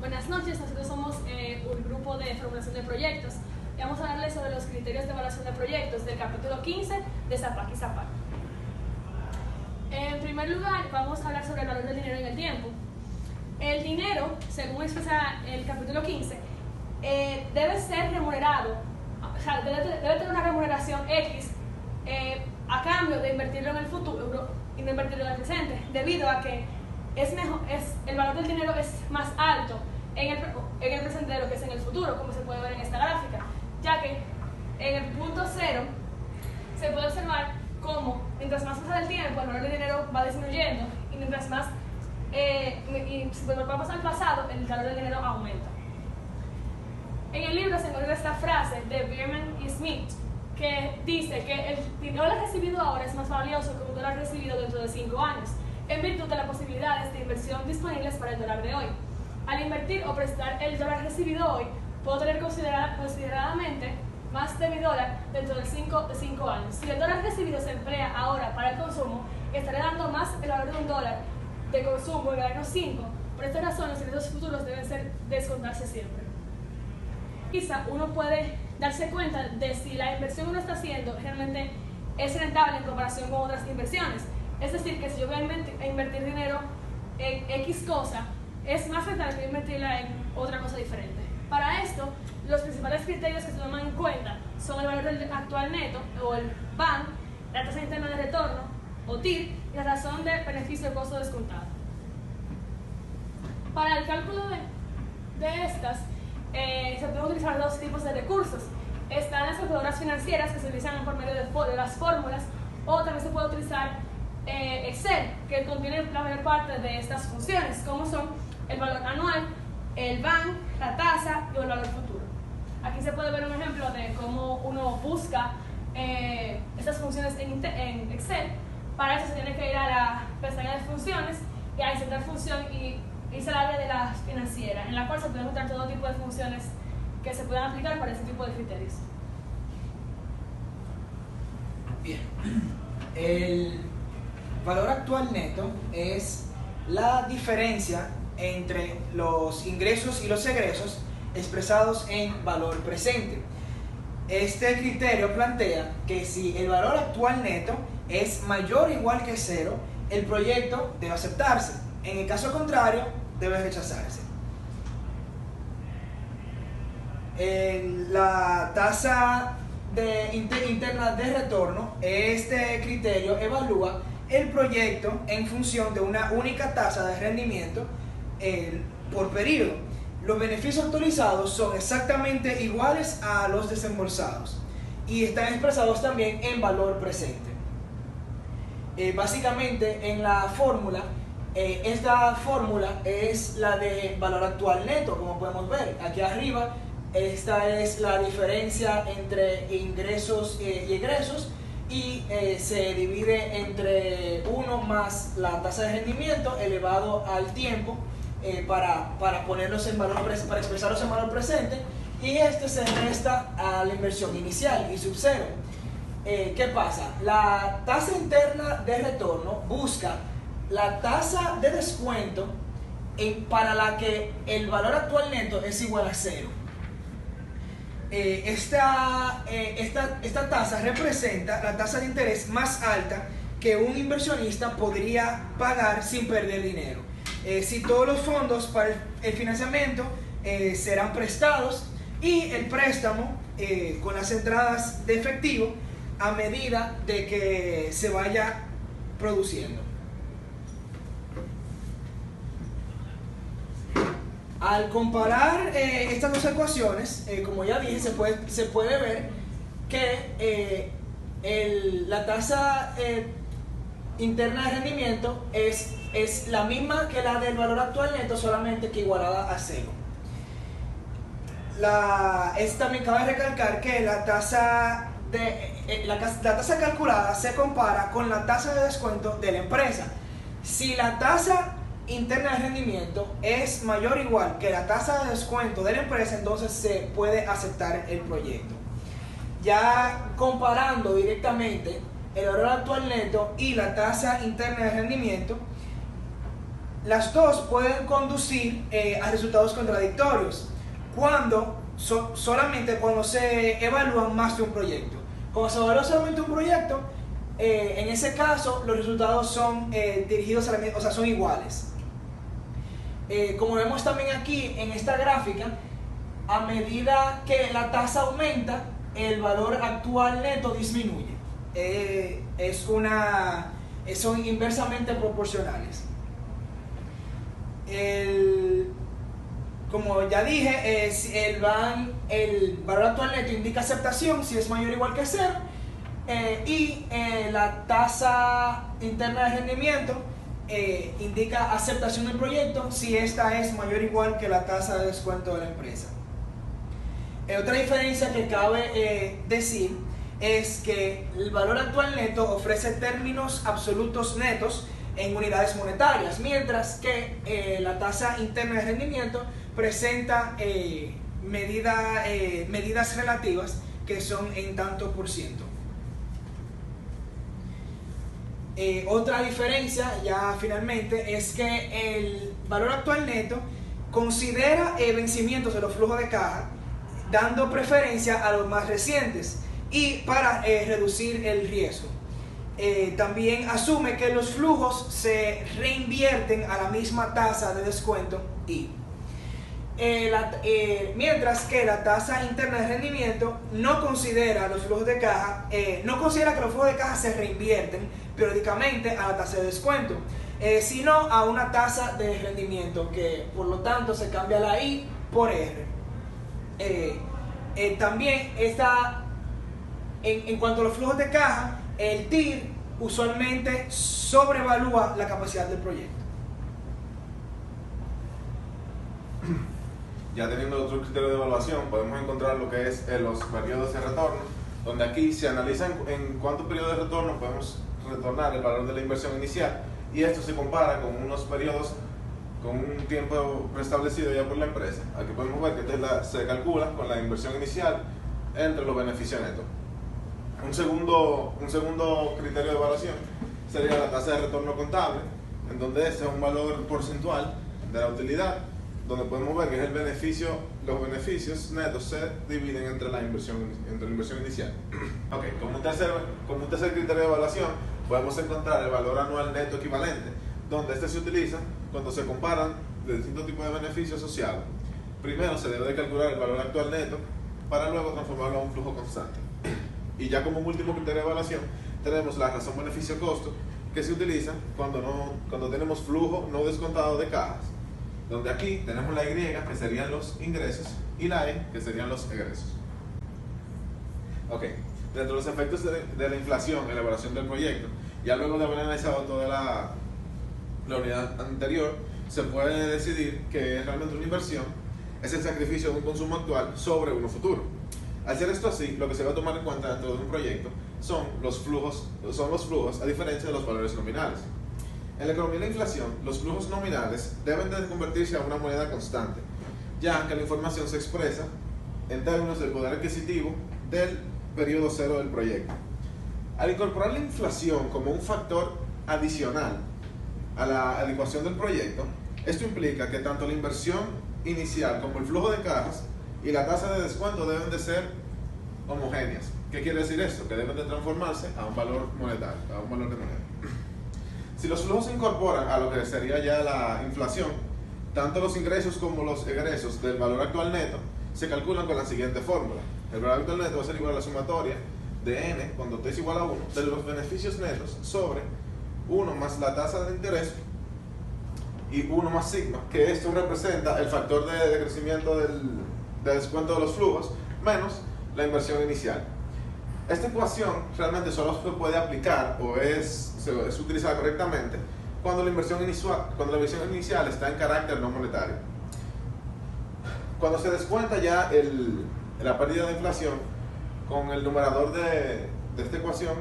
Buenas noches, nosotros somos un grupo de formulación de proyectos y vamos a hablarles sobre los criterios de evaluación de proyectos del capítulo 15 de SAPAC y SAPAC. En primer lugar, vamos a hablar sobre el valor del dinero en el tiempo. El dinero, según expresa el capítulo 15, debe ser remunerado, o sea, debe tener una remuneración X a cambio de invertirlo en el futuro y no invertirlo en el presente, debido a que el valor del dinero es más alto en el presente de lo que es en el futuro, como se puede ver en esta gráfica, ya que en el punto 0 se puede observar cómo mientras más pasa el tiempo el valor del dinero va disminuyendo y mientras más y si vamos al pasado el valor del dinero aumenta. En el libro se encuentra esta frase de Bierman y Smith que dice que el dólar recibido ahora es más valioso que un dólar recibido dentro de 5 años, en virtud de las posibilidades de inversión disponibles para el dólar de hoy. Al invertir o prestar el dólar recibido hoy, puedo tener consideradamente más de mi dólar dentro de 5 años. Si el dólar recibido se emplea ahora para el consumo, estaré dando más el valor de un dólar de consumo en el año 5. Por esta razón, los ingresos futuros deben descontarse siempre. Quizá uno puede darse cuenta de si la inversión que uno está haciendo realmente es rentable en comparación con otras inversiones. Es decir, que si yo voy a invertir dinero en X cosa, es más rentable que invertirla en otra cosa diferente. Para esto, los principales criterios que se toman en cuenta son el valor del actual neto, o el BAN, la tasa interna de retorno, o TIR, y la razón de beneficio de costo descontado. Para el cálculo de estas, se pueden utilizar dos tipos de recursos. Están las calculadoras financieras que se utilizan por medio de las fórmulas, o también se puede utilizar Excel, que contiene la mayor parte de estas funciones, como son el valor anual, el BAN, la tasa y el valor futuro. Aquí se puede ver un ejemplo de cómo uno busca estas funciones en Excel. Para eso se tiene que ir a la pestaña de funciones y a insertar función y irse al área de la financiera, en la cual se pueden encontrar todo tipo de funciones que se puedan aplicar para ese tipo de criterios. Bien, el valor actual neto es la diferencia entre los ingresos y los egresos expresados en valor presente. Este criterio plantea que si el valor actual neto es mayor o igual que 0, el proyecto debe aceptarse. En el caso contrario, debe rechazarse. La tasa interna de retorno, este criterio evalúa el proyecto en función de una única tasa de rendimiento por periodo. Los beneficios actualizados son exactamente iguales a los desembolsados y están expresados también en valor presente. Básicamente en la fórmula, esta fórmula es la de valor actual neto, como podemos ver aquí arriba. Esta es la diferencia entre ingresos y egresos y se divide entre 1 más la tasa de rendimiento elevado al tiempo para ponerlos en valor para expresarlos en valor presente, y este se resta a la inversión inicial y sub 0. ¿Qué pasa? La tasa interna de retorno busca la tasa de descuento para la que el valor actual neto es igual a 0. Esta tasa representa la tasa de interés más alta que un inversionista podría pagar sin perder dinero. Si todos los fondos para el financiamiento serán prestados y el préstamo con las entradas de efectivo a medida de que se vaya produciendo. Al comparar estas dos ecuaciones, como ya dije, se puede ver que la tasa interna de rendimiento es la misma que la del valor actual neto, solamente que igualada a 0. También cabe recalcar que la tasa calculada se compara con la tasa de descuento de la empresa. Si la tasa interna de rendimiento es mayor o igual que la tasa de descuento de la empresa, entonces se puede aceptar el proyecto. Ya comparando directamente el valor actual neto y la tasa interna de rendimiento, las dos pueden conducir a resultados contradictorios solamente cuando se evalúan más de un proyecto. Cuando se evalúa solamente un proyecto, en ese caso los resultados son dirigidos a o sea, son iguales. Como vemos también aquí en esta gráfica, a medida que la tasa aumenta, el valor actual neto disminuye. Son inversamente proporcionales. Como ya dije, el valor actual neto indica aceptación si es mayor o igual que 0, y la tasa interna de rendimiento indica aceptación del proyecto si esta es mayor o igual que la tasa de descuento de la empresa. Otra diferencia que cabe decir es que el valor actual neto ofrece términos absolutos netos en unidades monetarias, mientras que la tasa interna de rendimiento presenta medidas relativas que son en tanto por ciento. Otra diferencia, ya finalmente, es que el valor actual neto considera vencimientos de los flujos de caja, dando preferencia a los más recientes y para reducir el riesgo. También asume que los flujos se reinvierten a la misma tasa de descuento y mientras que la tasa interna de rendimiento no considera los flujos de caja, no considera que los flujos de caja se reinvierten periódicamente a la tasa de descuento, sino a una tasa de rendimiento que por lo tanto se cambia la I por R. También está en cuanto a los flujos de caja, el TIR usualmente sobrevalúa la capacidad del proyecto. Ya teniendo otro criterio de evaluación, podemos encontrar lo que es los periodos de retorno, donde aquí se analiza en cuántos periodos de retorno podemos retornar el valor de la inversión inicial, y esto se compara con unos periodos con un tiempo preestablecido ya por la empresa. Aquí podemos ver que se calcula con la inversión inicial entre los beneficios netos. Un segundo criterio de evaluación sería la tasa de retorno contable, en donde este es un valor porcentual de la utilidad, donde podemos ver que es los beneficios netos se dividen entre la inversión inicial. Okay, como un tercer criterio de evaluación podemos encontrar el valor anual neto equivalente, donde este se utiliza cuando se comparan de distintos tipos de beneficios asociados. Primero se debe de calcular el valor actual neto para luego transformarlo a un flujo constante. Y ya como último criterio de evaluación tenemos la razón beneficio-costo, que se utiliza cuando tenemos flujo no descontado de cajas, donde aquí tenemos la Y, que serían los ingresos, y la E, que serían los egresos. Ok, dentro de los efectos de la inflación en la evaluación del proyecto, ya luego de haber analizado toda la unidad anterior, se puede decidir que realmente una inversión es el sacrificio de un consumo actual sobre uno futuro. Al ser esto así, lo que se va a tomar en cuenta dentro de un proyecto son los flujos a diferencia de los valores nominales. En la economía de la inflación, los flujos nominales deben de convertirse a una moneda constante, ya que la información se expresa en términos del poder adquisitivo del periodo cero del proyecto. Al incorporar la inflación como un factor adicional a la adecuación del proyecto, esto implica que tanto la inversión inicial como el flujo de cajas y la tasa de descuento deben de ser homogéneas. ¿Qué quiere decir esto? Que deben de transformarse a un valor monetario, a un valor de moneda. Si los flujos se incorporan a lo que sería ya la inflación, tanto los ingresos como los egresos del valor actual neto se calculan con la siguiente fórmula. El valor actual neto va a ser igual a la sumatoria de n, cuando t es igual a 1, de los beneficios netos sobre 1 más la tasa de interés y 1 más sigma, que esto representa el factor de crecimiento de descuento de los flujos menos la inversión inicial. Esta ecuación realmente solo se puede aplicar o es utilizada correctamente cuando la inversión inicial está en carácter no monetario. Cuando se descuenta ya la pérdida de inflación, con el numerador de esta ecuación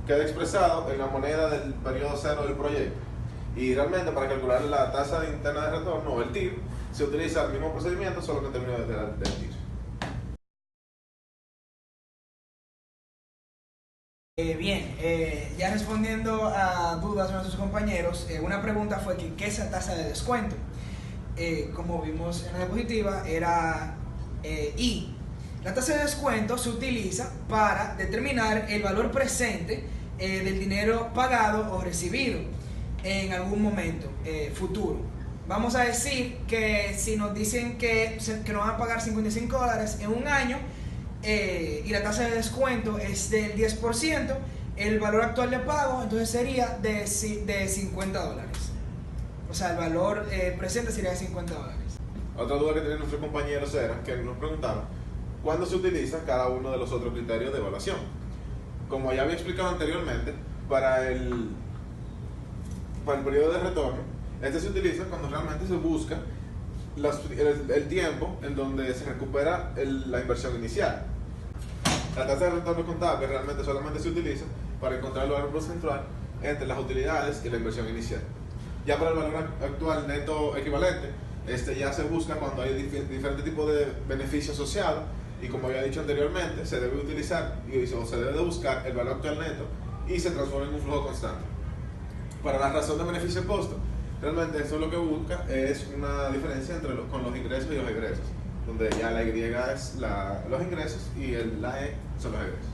queda expresado en la moneda del periodo cero del proyecto. Y realmente para calcular la tasa interna de retorno o el TIR se utiliza el mismo procedimiento, solo que en términos del TIR. Ya respondiendo a dudas de nuestros compañeros, una pregunta fue que ¿qué es la tasa de descuento? Como vimos en la diapositiva, era I. La tasa de descuento se utiliza para determinar el valor presente del dinero pagado o recibido en algún momento futuro. Vamos a decir que si nos dicen que nos van a pagar $55 en un año, y la tasa de descuento es del 10%, el valor actual de pago entonces sería de $50. O sea, el valor presente sería de $50. Otra duda que tenían nuestros compañeros era que nos preguntaban cuándo se utiliza cada uno de los otros criterios de evaluación. Como ya había explicado anteriormente, para el periodo de retorno, este se utiliza cuando realmente se busca el tiempo en donde se recupera la inversión inicial. La tasa de retorno contable realmente solamente se utiliza para encontrar el valor porcentual entre las utilidades y la inversión inicial. Ya para el valor actual neto equivalente, ya se busca cuando hay diferentes tipos de beneficios asociados, y como había dicho anteriormente, se debe utilizar o se debe de buscar el valor actual neto y se transforma en un flujo constante. Para la razón de beneficio-costo, realmente eso lo que busca es una diferencia con los ingresos y los egresos, donde ya la Y es los ingresos y la E son los egresos.